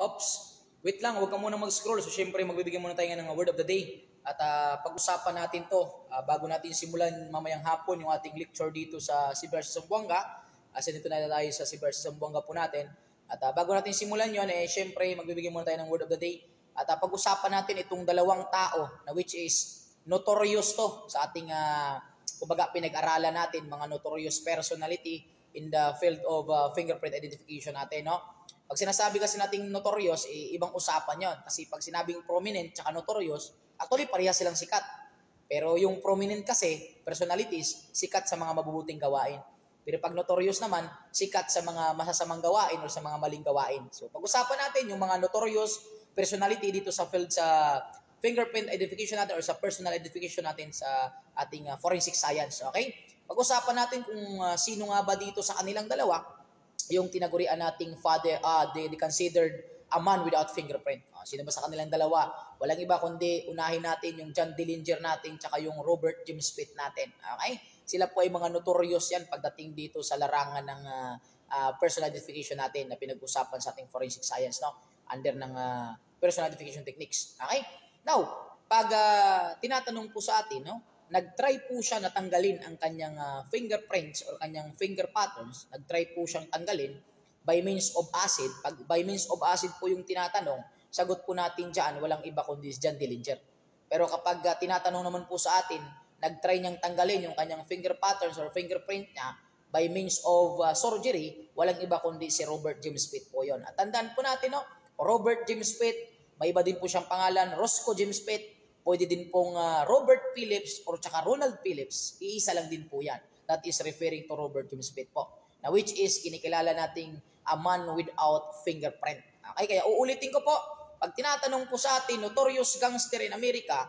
Ops, wait lang, huwag ka muna mag-scroll. So, syempre, magbibigyan muna tayo ng word of the day. At pag-usapan natin to bago natin simulan mamayang hapon yung ating lecture dito sa CBR sa Zamboanga. Kasi dito na tayo sa CBR sa Zamboanga po natin. At bago natin simulan yon, syempre, magbibigyan muna tayo ng word of the day. At pag-usapan natin itong dalawang tao na which is notorious to sa ating, kumbaga, pinag-aralan natin, mga notorious personality in the field of fingerprint identification natin, no? Pag sinasabi kasi nating notorious, ibang usapan yon. Kasi pag sinabing prominent tsaka notorious, actually pareha silang sikat. Pero yung prominent kasi, personalities, sikat sa mga mabubuting gawain. Pero pag notorious naman, sikat sa mga masasamang gawain o sa mga maling gawain. So pag-usapan natin yung mga notorious personality dito sa field sa fingerprint identification natin or sa personal identification natin sa ating forensic science. Okay? Pag-usapan natin kung sino nga ba dito sa kanilang dalawa yung tinagurian nating father, they considered a man without fingerprint. Sino ba sa kanilang dalawa? Walang iba kundi unahin natin yung John Dillinger natin tsaka yung Robert James Pitt natin. Okay? Sila po ay mga notorious yan pagdating dito sa larangan ng personal identification natin na pinag-usapan sa ating forensic science, no? Under ng personal identification techniques. Okay? Now, pag tinatanong po sa atin, no? Nag-try po siya na tanggalin ang kanyang fingerprints or kanyang finger patterns. Nag-try po siyang tanggalin by means of acid. Pag by means of acid po yung tinatanong, sagot po natin dyan, walang iba kundi John Dillinger. Pero kapag tinatanong naman po sa atin, nag-try niyang tanggalin yung kanyang finger patterns or fingerprint niya by means of surgery, walang iba kundi si Robert James Pitt po yon. At tandaan po natin, no? Robert James Pitt, may iba din po siyang pangalan, Roscoe James Pitt, pwede din pong Robert Phillips or tsaka Ronald Phillips. Iisa lang din po yan. That is referring to Robert James Pitt po. Na which is kinikilala nating a man without fingerprint. Okay, kaya uulitin ko po. Pag tinatanong po sa atin, notorious gangster in America,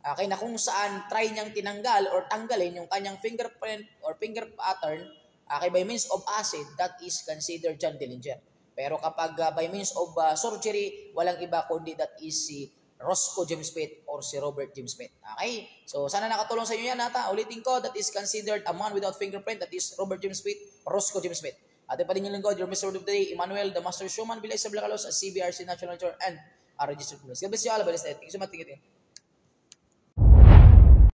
okay, na kung saan try niyang tinanggal or tanggalin yung kanyang fingerprint or finger pattern, okay, by means of acid, that is considered John Dillinger. Pero kapag by means of surgery, walang iba kundi that is si Roscoe James Pitt or si Robert James Pitt. Okay? So, sana nakatulong sa inyo yan, nata. Ulitin ko, that is considered a man without fingerprint. That is Robert James Pitt, Roscoe James Pitt. Atin pa din yung lingkod, your Mr. Word of the Day, Emmanuel, the Master Showman, Bilay sa Blakalos, CBRC National Tour, and our Registered Police. God bless you all. Thank you so much.